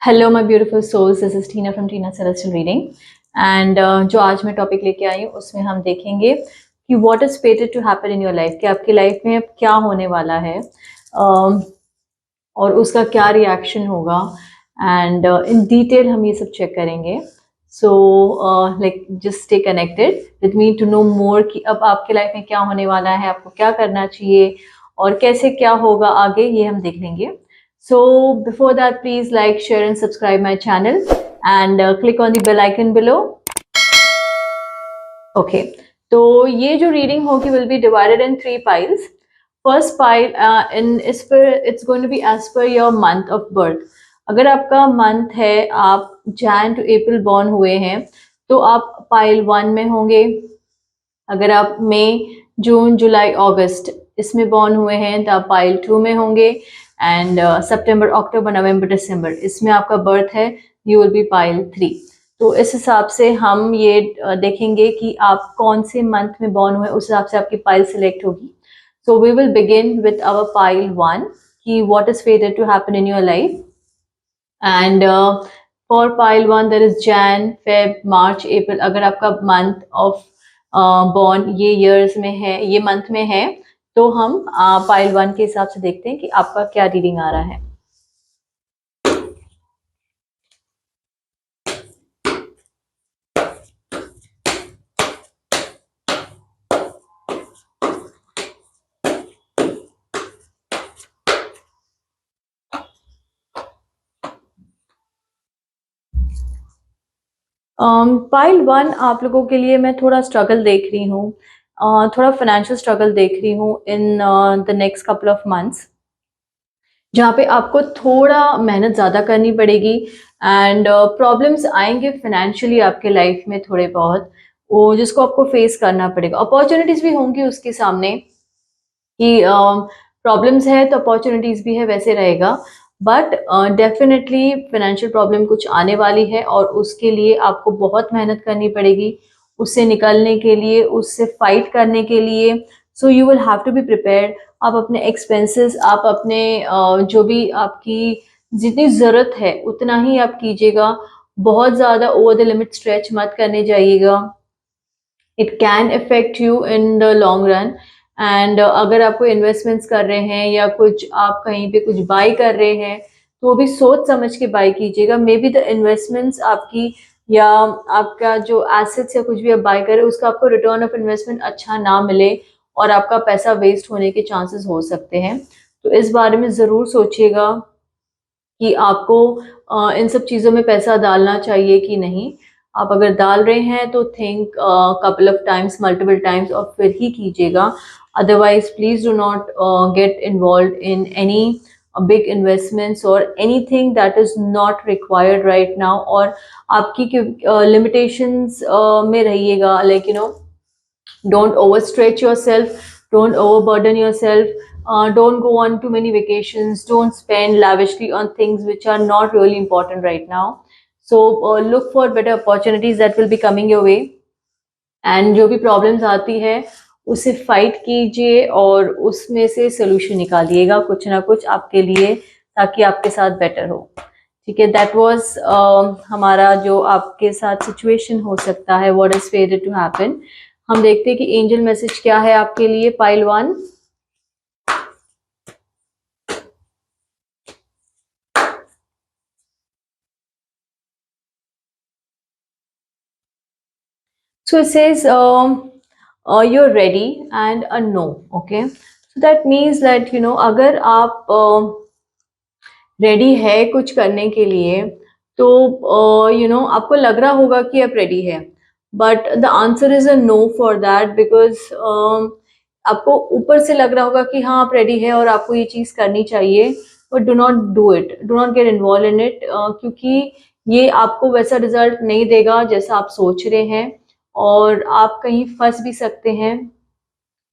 Hello my beautiful souls, this is Tina from Tina celestial reading. And जो आज मैं topic लेके आई हूँ उसमें हम देखेंगे कि what is fated to happen in your life, कि आपकी लाइफ में अब क्या होने वाला है और उसका क्या रिएक्शन होगा। एंड इन डिटेल हम ये सब चेक करेंगे। So like just stay connected with me to know more कि अब आपके लाइफ में क्या होने वाला है, आपको क्या करना चाहिए और कैसे क्या होगा आगे, ये हम देख लेंगे। So before that, please like, share and subscribe my channel and click on the bell icon below. Okay, तो ये जो reading होगी will be divided in 3 piles. First pile it's going to be as per your month of birth. अगर आपका month है, आप Jan to April born हुए हैं, तो आप pile 1 में होंगे। अगर आप मई, जून, जुलाई, अगस्त इसमें बॉर्न हुए हैं तो आप पाइल 2 में होंगे। एंड सितंबर, अक्टूबर, नवंबर, दिसंबर इसमें आपका बर्थ है, यू विल बी पाइल 3। तो इस हिसाब से हम ये देखेंगे कि आप कौन से मंथ में बॉर्न हुए, उस हिसाब से आपकी पाइल सिलेक्ट होगी। So we will begin with our pile 1 कि what is fated to happen in your life. And for pile 1 there is Jan, Feb, March, April. अगर आपका मंथ ऑफ बॉर्न ये ईयर्स में है, ये मंथ में है, तो हम पाइल 1 के हिसाब से देखते हैं कि आपका क्या रीडिंग आ रहा है। पाइल 1 आप लोगों के लिए मैं थोड़ा स्ट्रगल देख रही हूँ, थोड़ा फाइनेंशियल स्ट्रगल देख रही हूँ in the next couple of months, जहाँ पे आपको थोड़ा मेहनत ज़्यादा करनी पड़ेगी। एंड प्रॉब्लम्स आएंगे फाइनेंशियली आपके लाइफ में थोड़े बहुत, वो जिसको आपको फेस करना पड़ेगा। अपॉर्चुनिटीज़ भी होंगी उसके सामने कि प्रॉब्लम्स है तो अपॉर्चुनिटीज़ भी है, वैसे रहेगा। बट डेफिनेटली फाइनेंशियल प्रॉब्लम कुछ आने वाली है और उसके लिए आपको बहुत मेहनत करनी पड़ेगी, उससे निकलने के लिए, उससे फाइट करने के लिए। So you will have to be prepared. आप अपने एक्सपेंसेस, आप अपने जो भी आपकी जितनी ज़रूरत है उतना ही आप कीजिएगा, बहुत ज़्यादा ओवर द लिमिट स्ट्रेच मत करने जाइएगा। It can affect you in the long run. And अगर आपको इन्वेस्टमेंट्स कर रहे हैं या कुछ आप कहीं पे कुछ बाई कर रहे हैं तो वो भी सोच समझ के बाई कीजिएगा। मे बी द इन्वेस्टमेंट्स आपकी या आपका जो एसेट्स या कुछ भी आप बाई करें उसका आपको रिटर्न ऑफ इन्वेस्टमेंट अच्छा ना मिले और आपका पैसा वेस्ट होने के चांसेस हो सकते हैं। तो इस बारे में ज़रूर सोचिएगा कि आपको इन सब चीज़ों में पैसा डालना चाहिए कि नहीं। आप अगर डाल रहे हैं तो think couple of times, multiple times और फिर ही कीजिएगा। Otherwise please do not get involve in any big investments और anything that is not required right now. और आपकी लिमिटेशंस में रहिएगा, like you know, don't overstretch yourself, don't overburden yourself, don't go on too many vacations, don't spend lavishly on things which are not really important right now. So look for better opportunities that will be coming your way, and जो भी problems आती है उसे fight कीजिए और उसमें से solution निकालिएगा कुछ ना कुछ आपके लिए, ताकि आपके साथ better हो। ठीक है, दैट वॉज हमारा जो आपके साथ सिचुएशन हो सकता है, what is fated to happen. हम देखते हैं कि एंजल मैसेज क्या है आपके लिए pile 1। So it says you're ready and a no. Okay, so that means that you know, अगर आप रेडी है कुछ करने के लिए तो यू नो आपको लग रहा होगा कि आप रेडी है, but the answer is a no for that, because आपको ऊपर से लग रहा होगा कि हाँ आप रेडी है और आपको ये चीज़ करनी चाहिए, but do not do it, do not get involve in it, क्योंकि ये आपको वैसा रिजल्ट नहीं देगा जैसा आप सोच रहे हैं और आप कहीं फंस भी सकते हैं।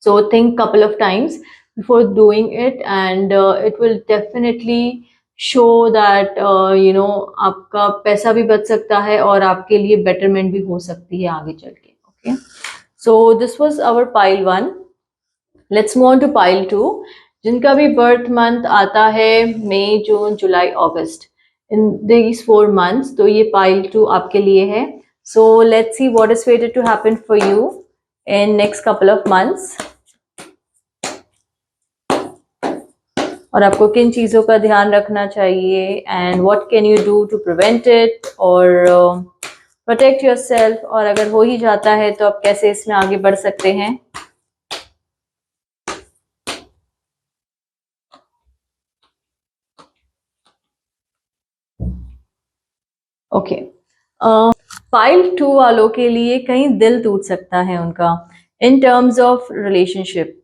So think couple of times before doing it, and it will definitely show that you know आपका पैसा भी बच सकता है और आपके लिए betterment भी हो सकती है आगे चल के। Okay, so this was our pile 1. Let's move on to pile 2, जिनका भी बर्थ मंथ आता है मई, जून, जुलाई, अगस्त। इन दीज 4 months, तो ये पाइल 2 आपके लिए है. So let's see what is fated to happen for you in next couple of months, और आपको किन चीज़ों का ध्यान रखना चाहिए, and what can you do to prevent it और प्रोटेक्ट योरसेल्फ, और अगर हो ही जाता है तो आप कैसे इसमें आगे बढ़ सकते हैं. ओके, पाइल 2 वालों के लिए कहीं दिल टूट सकता है उनका in terms of relationship.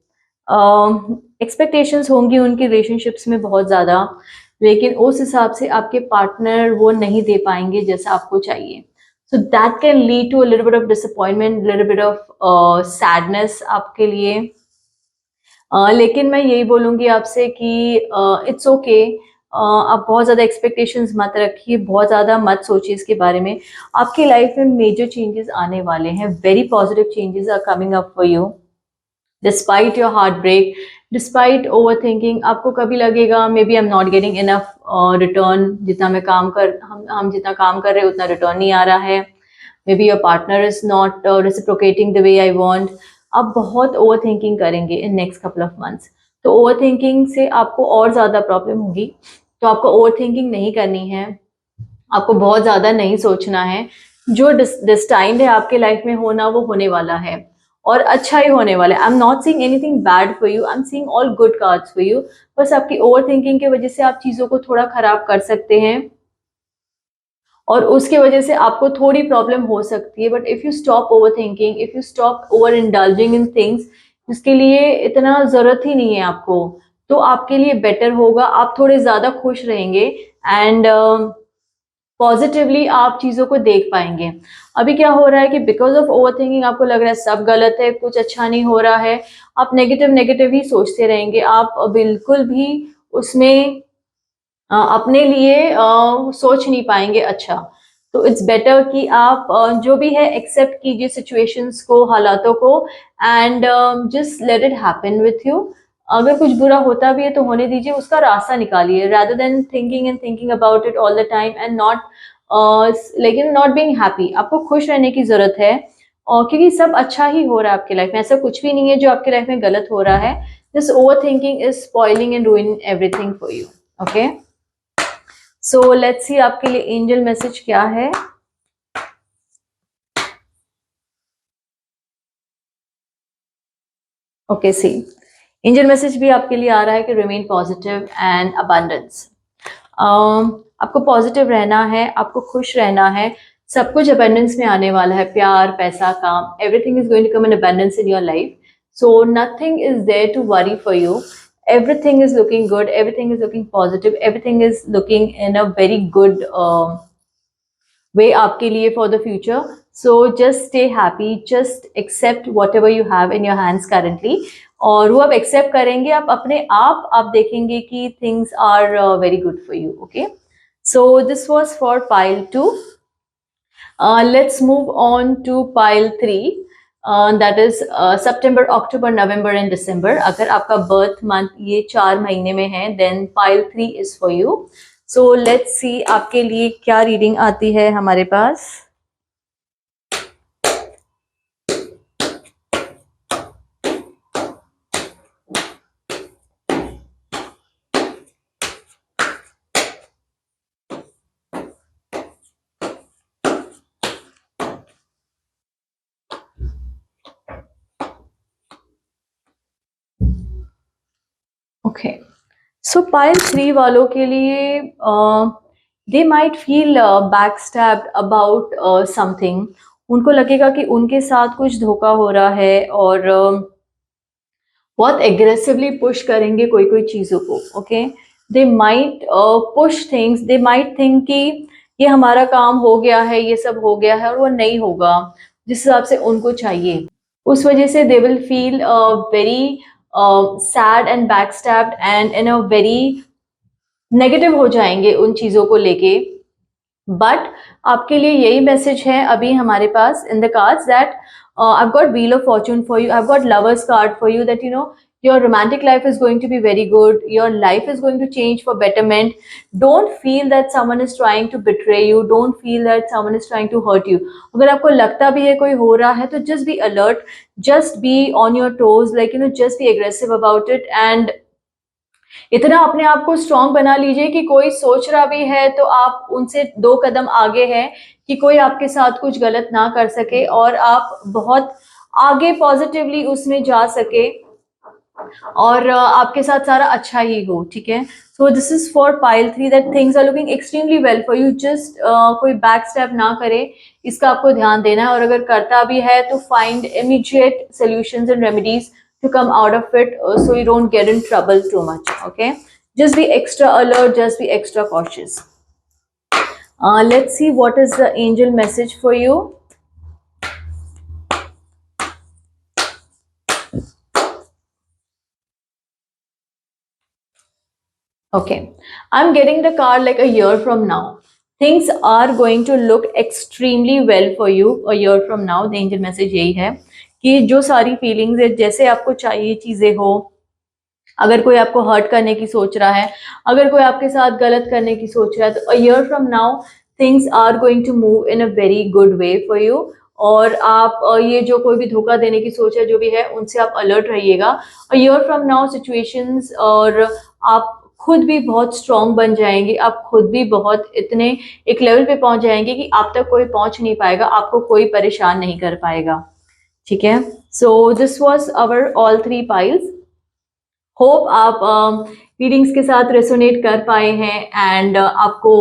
Expectations होंगी उनकी रिलेशनशिप्स में बहुत ज़्यादा, लेकिन उस हिसाब से आपके पार्टनर वो नहीं दे पाएंगे जैसा आपको चाहिए. So that can lead to a little bit of disappointment, little bit of sadness आपके लिए. लेकिन मैं यही बोलूँगी आपसे कि इट्स ओके. आप बहुत ज़्यादा एक्सपेक्टेशंस मत रखिए, बहुत ज़्यादा मत सोचिए इसके बारे में. आपकी लाइफ में मेजर चेंजेस आने वाले हैं, very positive changes are coming up for you. Despite your heartbreak, despite overthinking, आपको कभी लगेगा maybe I am not getting enough return, जितना मैं काम कर हम जितना काम कर रहे हैं उतना रिटर्न नहीं आ रहा है. May be your partner is not reciprocating the way I want. आप बहुत ओवर थिंकिंग करेंगे इन नेक्स्ट कपल ऑफ मंथ्स. तो ओवर थिंकिंग से आपको और ज़्यादा प्रॉब्लम होगी. तो आपको ओवर थिंकिंग नहीं करनी है, आपको बहुत ज़्यादा नहीं सोचना है. जो डिस्टाइंड है आपके लाइफ में होना, वो होने वाला है और अच्छा ही होने वाला है. आई am not seeing anything bad for you, I am seeing all good cards for you. बस आपकी ओवर थिंकिंग की वजह से आप चीज़ों को थोड़ा खराब कर सकते हैं और उसकी वजह से आपको थोड़ी प्रॉब्लम हो सकती है. But if you stop over thinking, if you stop over indulging in things जिसके लिए इतना ज़रूरत ही नहीं है आपको, तो आपके लिए बेटर होगा. आप थोड़े ज़्यादा खुश रहेंगे एंड पॉजिटिवली आप चीज़ों को देख पाएंगे. अभी क्या हो रहा है कि बिकॉज ऑफ ओवर थिंकिंग आपको लग रहा है सब गलत है, कुछ अच्छा नहीं हो रहा है, आप नेगेटिव नेगेटिव ही सोचते रहेंगे. आप बिल्कुल भी उसमें अपने लिए सोच नहीं पाएंगे अच्छा. तो इट्स बेटर कि आप जो भी है एक्सेप्ट कीजिए सिचुएशंस को, हालातों को, and just let it happen with you. अगर कुछ बुरा होता भी है तो होने दीजिए, उसका रास्ता निकालिए, rather than thinking and thinking about it all the time and not लेकिन नॉट बीइंग हैप्पी. आपको खुश रहने की जरूरत है, और क्योंकि सब अच्छा ही हो रहा है आपकी लाइफ में, ऐसा कुछ भी नहीं है जो आपकी लाइफ में गलत हो रहा है. This over thinking is spoiling and ruining everything for you. Okay, so let's see आपके लिए एंजल मैसेज क्या है. ओके, सी एंजल मैसेज भी आपके लिए आ रहा है कि रिमेन पॉजिटिव एंड अबंडेंस. आपको पॉजिटिव रहना है, आपको खुश रहना है. सब कुछ अबंडेंस में आने वाला है, प्यार, पैसा, काम, everything is going to come in abundance in your life. So nothing is there to worry for you. Everything is looking good, everything is looking positive, everything is looking in a very good way आपके लिए for the future. So just stay happy, just accept whatever you have in your hands currently. और वो आप accept करेंगे, आप अपने आप देखेंगे कि things are very good for you. Okay, so this was for pile 2. Let's move on to pile 3. That is September, October, November and December. अगर आपका बर्थ मंथ ये 4 महीने में है, then pile 3 is for you. So let's see आपके लिए क्या reading आती है हमारे पास. ओके, सो पाइल 3 वालों के लिए they might feel backstabbed about something. उनको लगेगा कि उनके साथ कुछ धोखा हो रहा है और बहुत एग्रेसिवली पुश करेंगे कोई कोई चीज़ों को. Okay, they might push things, they might think कि ये हमारा काम हो गया है, ये सब हो गया है, और वो नहीं होगा जिस हिसाब से उनको चाहिए. उस वजह से they will feel very sad and backstabbed and in a very negative हो जाएंगे उन चीज़ों को लेके. बट आपके लिए यही मैसेज है अभी हमारे पास in the cards that I've got wheel of fortune for you, I've got lovers card for you, that you know your romantic life is going to be very good, your life is going to change for betterment. Don't feel that someone is trying to betray you, don't feel that someone is trying to hurt you. अगर आपको लगता भी है कोई हो रहा है तो just be alert, just be on your toes, like just be aggressive about it, and इतना अपने आप को स्ट्रांग बना लीजिए कि कोई सोच रहा भी है तो आप उनसे 2 कदम आगे हैं, कि कोई आपके साथ कुछ गलत ना कर सके और आप बहुत आगे पॉजिटिवली उसमें जा सके और आपके साथ सारा अच्छा ही हो, ठीक है। So this is for pile 3 that things are looking extremely well for you, just कोई बैक स्टेप ना करे, इसका आपको ध्यान देना है, और अगर करता भी है तो find immediate solutions and remedies to come out of it, so you don't get in trouble too much. Okay, just be extra alert, just be extra cautious. Let's see what is the angel message for you. Okay, I'm getting the card like a year from now. Things are going to look extremely well for you a year from now. The angel message यही है कि जो सारी feelings है, जैसे आपको चाहिए चीजें हो, अगर कोई आपको हर्ट करने की सोच रहा है, अगर कोई आपके साथ गलत करने की सोच रहा है, तो a year from now things are going to move in a very good way for you. और आप ये जो कोई भी धोखा देने की सोच है जो भी है, उनसे आप अलर्ट रहिएगा। अ ईयर फ्रॉम नाउ सिचुएशंस, और आप खुद भी बहुत स्ट्रांग बन जाएंगे, आप खुद भी बहुत इतने एक लेवल पे पहुंच जाएंगे कि आप तक कोई पहुंच नहीं पाएगा, आपको कोई परेशान नहीं कर पाएगा, ठीक है। So this was our all 3 piles. Hope आप रीडिंग्स के साथ रेसोनेट कर पाए हैं, एंड आपको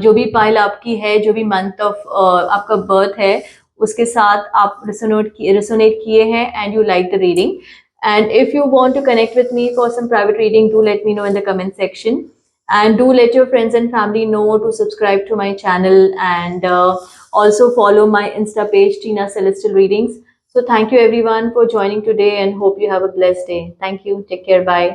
जो भी पाइल आपकी है, जो भी मंथ ऑफ आपका बर्थ है, उसके साथ आप रेसोनेट किए हैं, and you like the reading. And if you want to connect with me for some private reading, do let me know in the comment section, and do let your friends and family know to subscribe to my channel, and also follow my Insta page, Tina Celestial Readings. So thank you everyone for joining today, and hope you have a blessed day. Thank you. Take care. Bye.